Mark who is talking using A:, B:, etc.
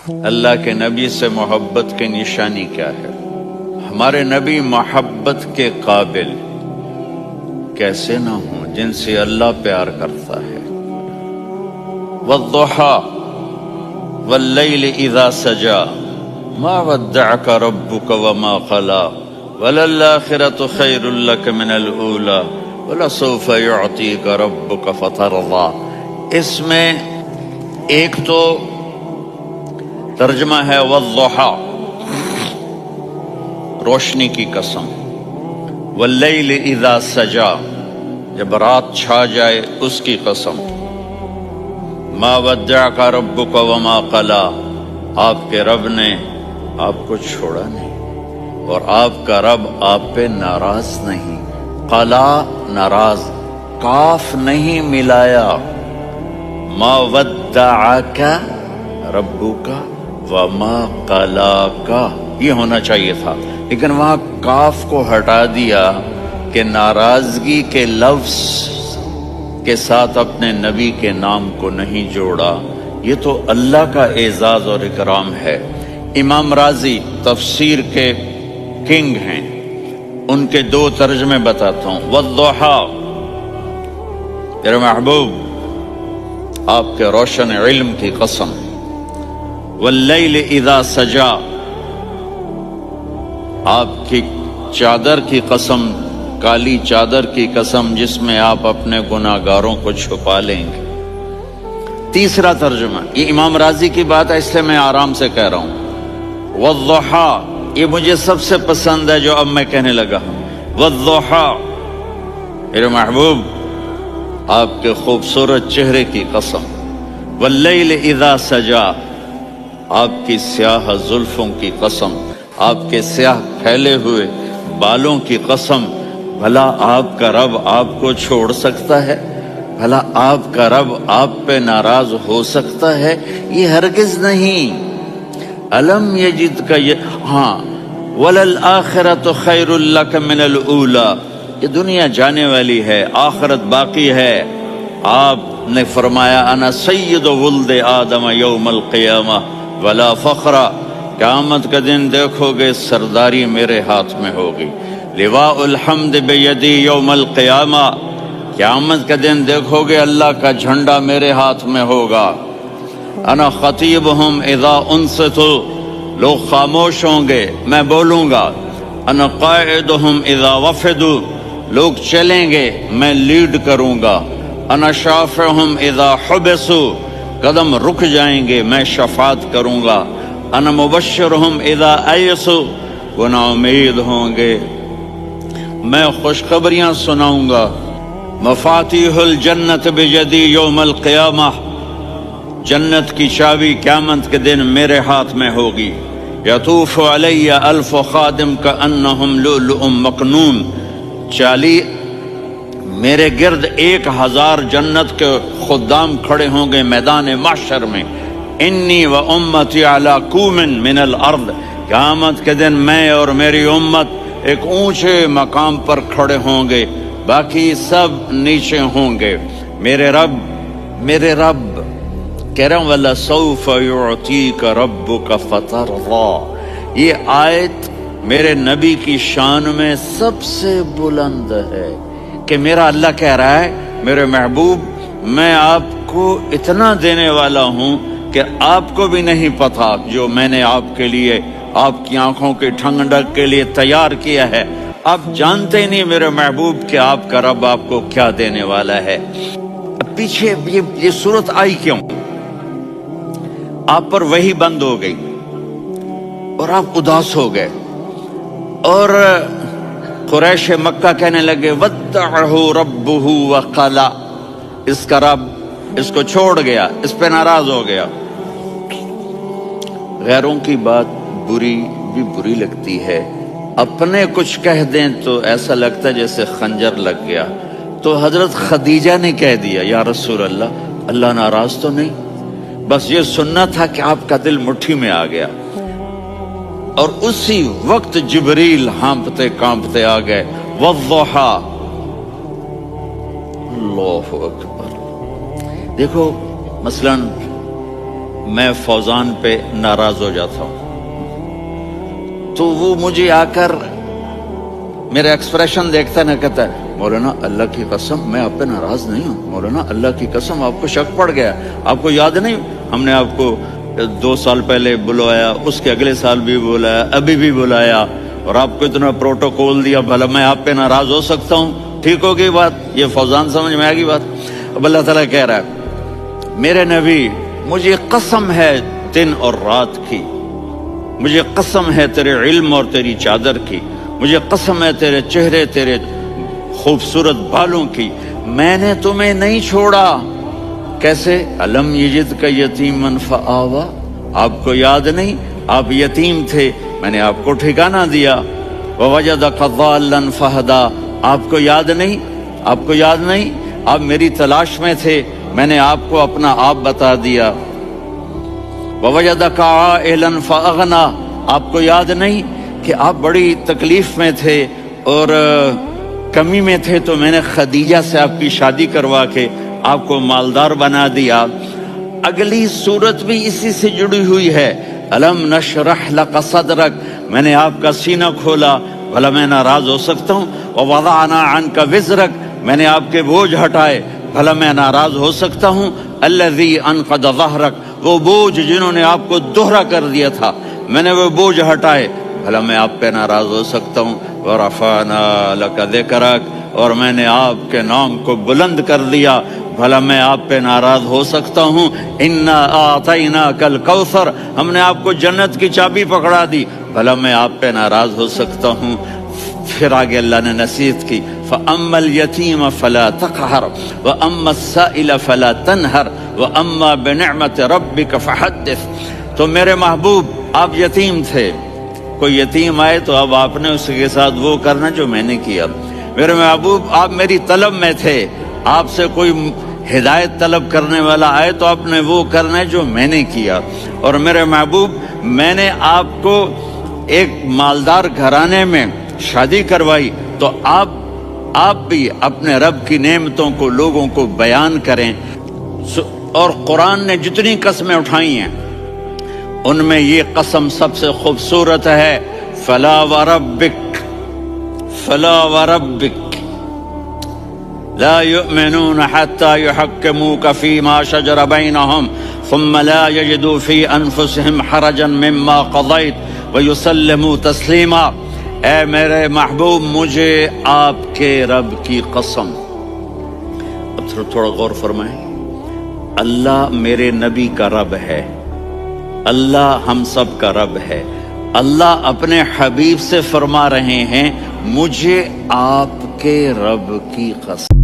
A: اللہ کے نبی سے محبت کی نشانی کیا ہے؟ ہمارے نبی محبت کے قابل کیسے نہ ہوں جن سے اللہ پیار کرتا ہے۔ والضحیٰ واللیل اذا سجا ما ودعک ربک وما قلا وللآخرة خیر لک من الأولی ولسوف یعطیک ربک فترضی۔ اس میں ایک تو ترجمہ ہے والضحیٰ، روشنی کی قسم، واللیل اذا سجا، جب رات چھا جائے اس کی قسم، ما ودعک ربک وما قلا، آپ کے رب نے آپ کو چھوڑا نہیں اور آپ کا رب آپ پہ ناراض نہیں۔ قلا ناراض، کاف نہیں ملایا، ما ودعک ربک وما قلاک یہ ہونا چاہیے تھا، لیکن وہاں کاف کو ہٹا دیا کہ ناراضگی کے لفظ کے ساتھ اپنے نبی کے نام کو نہیں جوڑا۔ یہ تو اللہ کا اعزاز اور اکرام ہے۔ امام راضی تفسیر کے کنگ ہیں، ان کے دو ترجمے بتاتا ہوں۔ والضحیٰ، میرے محبوب آپ کے روشن علم کی قسم، واللیل اذا سجا، آپ کی چادر کی قسم، کالی چادر کی قسم جس میں آپ اپنے گناہگاروں کو چھپا لیں گے۔ تیسرا ترجمہ، یہ امام راضی کی بات ہے اس لیے میں آرام سے کہہ رہا ہوں۔ والضحیٰ، یہ مجھے سب سے پسند ہے جو اب میں کہنے لگا ہوں۔ والضحیٰ، میرے محبوب آپ کے خوبصورت چہرے کی قسم، واللیل اذا سجا، آپ کی سیاہ زلفوں کی قسم، آپ کے سیاہ پھیلے ہوئے بالوں کی قسم۔ بھلا آپ کا رب آپ کو چھوڑ سکتا ہے؟ بھلا آپ کا رب آپ پہ ناراض ہو سکتا ہے؟ یہ ہرگز نہیں۔ الم یجد کا ہاں، وللآخرۃ خیر لک من الاولی، یہ دنیا جانے والی ہے، آخرت باقی ہے۔ آپ نے فرمایا انا سید ولد آدم یوم القیامہ ولا فخر، قیامت کا دن دیکھو گے سرداری میرے ہاتھ میں ہوگی۔ لواء الحمد بیدی یوم القیامہ، قیامت کا دن دیکھو گے اللہ کا جھنڈا میرے ہاتھ میں ہوگا۔ انا خطیبہم اذا انصتوا، لوگ خاموش ہوں گے میں بولوں گا۔ انا قائدہم اذا وفدوا، لوگ چلیں گے میں لیڈ کروں گا۔ انا شافعہم اذا حبسوا، قدم رک جائیں گے میں شفاعت کروں گا۔ انا مبشرہم اذا ایسوا، وہ نا امید ہوں گے میں خوشخبریاں سناؤں گا۔ مفاتیح الجنت بیدی یوم القیامہ، جنت کی چابی قیامت کے دن میرے ہاتھ میں ہوگی۔ یطوف علی الف خادم کانہم لؤلؤ مکنون، میرے گرد 1000 جنت کے خدام کھڑے ہوں گے میدان محشر میں۔ انی و امتی علی کوم من الارض، قیامت کے دن میں اور میری امت ایک اونچے مقام پر کھڑے ہوں گے، باقی سب نیچے ہوں گے۔ میرے رب کہہ رہا ہوں وَلَسَوْفَ يُعْطِيكَ رَبُّكَ فَتَرْضَى، یہ آیت میرے نبی کی شان میں سب سے بلند ہے کہ میرا اللہ کہہ رہا ہے میرے محبوب میں آپ کو اتنا دینے والا ہوں کہ آپ کو بھی نہیں پتا جو میں نے آپ کے لیے، آپ کی آنکھوں کی ٹھنڈک کے لیے تیار کیا ہے۔ آپ جانتے ہی نہیں میرے محبوب کہ آپ کا رب آپ کو کیا دینے والا ہے۔ اب پیچھے یہ صورت آئی کیوں؟ آپ پر وحی بند ہو گئی اور آپ اداس ہو گئے، اور قریش مکہ کہنے لگے ودعہ ربہ وقلا، اس کا رب اس کو چھوڑ گیا، اس پہ ناراض ہو گیا۔ غیروں کی بات بری لگتی ہے، اپنے کچھ کہہ دیں تو ایسا لگتا ہے جیسے خنجر لگ گیا۔ تو حضرت خدیجہ نے کہہ دیا یا رسول اللہ، اللہ ناراض تو نہیں؟ بس یہ سننا تھا کہ آپ کا دل مٹھی میں آ گیا۔ اور اسی وقت جبریل ہانپتے کانپتے آ گئے۔ والضحیٰ، اللہ اکبر۔ دیکھو مثلاً میں فوزان پہ ناراض ہو جاتا ہوں تو وہ مجھے آ کر میرا ایکسپریشن دیکھتا ہے نہ کہتا ہے مولانا اللہ کی قسم میں آپ پہ ناراض نہیں ہوں، مولانا اللہ کی قسم آپ کو شک پڑ گیا، آپ کو یاد نہیں ہم نے آپ کو 2 سال پہلے بلوایا، اس کے اگلے سال بھی بلایا، ابھی بھی بلایا، اور آپ کو اتنا پروٹوکول دیا، بھلا میں آپ پہ ناراض ہو سکتا ہوں؟ ٹھیک ہوگی بات؟ یہ فوزان سمجھ میں آ گئی بات؟ اب اللہ تعالیٰ کہہ رہا ہے میرے نبی مجھے قسم ہے دن اور رات کی، مجھے قسم ہے تیرے علم اور تیری چادر کی، مجھے قسم ہے تیرے چہرے تیرے خوبصورت بالوں کی، میں نے تمہیں نہیں چھوڑا۔ کیسے؟ الم یجد کا یتیما فآوا، آپ کو یاد نہیں آپ یتیم تھے، میں نے آپ کو ٹھکانہ دیا۔ ووجدک ضالا فہدا، آپ کو یاد نہیں، آپ کو یاد نہیں آپ میری تلاش میں تھے، میں نے آپ کو اپنا آپ بتا دیا۔ ووجدک عائلا فاغنا، آپ کو یاد نہیں کہ آپ بڑی تکلیف میں تھے اور کمی میں تھے تو میں نے خدیجہ سے آپ کی شادی کروا کے آپ کو مالدار بنا دیا۔ اگلی صورت بھی اسی سے جڑی ہوئی ہے، الم نشرح لک صدرک، میں نے آپ کا سینہ کھولا، بھلا میں ناراض ہو سکتا ہوں؟ ووضعنا عنک وزرک، میں نے آپ کے بوجھ ہٹائے، بھلا میں ناراض ہو سکتا ہوں؟ الذی انقض ظہرک، وہ بوجھ جنہوں نے آپ کو دوہرا کر دیا تھا، میں نے وہ بوجھ ہٹائے، بھلا میں آپ پہ ناراض ہو سکتا ہوں؟ ورفعنا لک ذکرک، اور میں نے آپ کے نام کو بلند کر دیا، بھلا میں آپ پہ ناراض ہو سکتا ہوں؟ انا اعطیناک الکوثر، ہم نے آپ کو جنت کی چابی پکڑا دی، بھلا میں آپ پہ ناراض ہو سکتا ہوں؟ پھر آگے اللہ نے نصیحت کی، فَأَمَّا الْيَتِيمَ فَلَا تَقْهَرْ وَأَمَّا السَّائِلَ فَلَا تَنْهَرْ وَأَمَّا بِنِعْمَةِ رَبِّكَ فَحَدِّثْ۔ تو میرے محبوب آپ یتیم تھے، کوئی یتیم آئے تو اب آپ نے اس کے ساتھ وہ کرنا جو میں نے کیا۔ میرے محبوب آپ میری طلب میں تھے، آپ سے کوئی ہدایت طلب کرنے والا آئے تو آپ نے وہ کرنا ہے جو میں نے کیا۔ اور میرے محبوب میں نے آپ کو ایک مالدار گھرانے میں شادی کروائی تو آپ بھی اپنے رب کی نعمتوں کو لوگوں کو بیان کریں۔ اور قرآن نے جتنی قسمیں اٹھائی ہیں ان میں یہ قسم سب سے خوبصورت ہے، فلا وربک، فلا وربک لا يؤمنون حتى يحكموك فيما شجر بينهم ثم لا يجدوا في انفسهم حرجا مما قضيت ويسلموا تسلیما۔ اے میرے محبوب مجھے آپ کے رب کی قسم، اب تھوڑا غور فرمائیں، اللہ میرے نبی کا رب ہے، اللہ ہم سب کا رب ہے، اللہ اپنے حبیب سے فرما رہے ہیں مجھے آپ کے رب کی قسم۔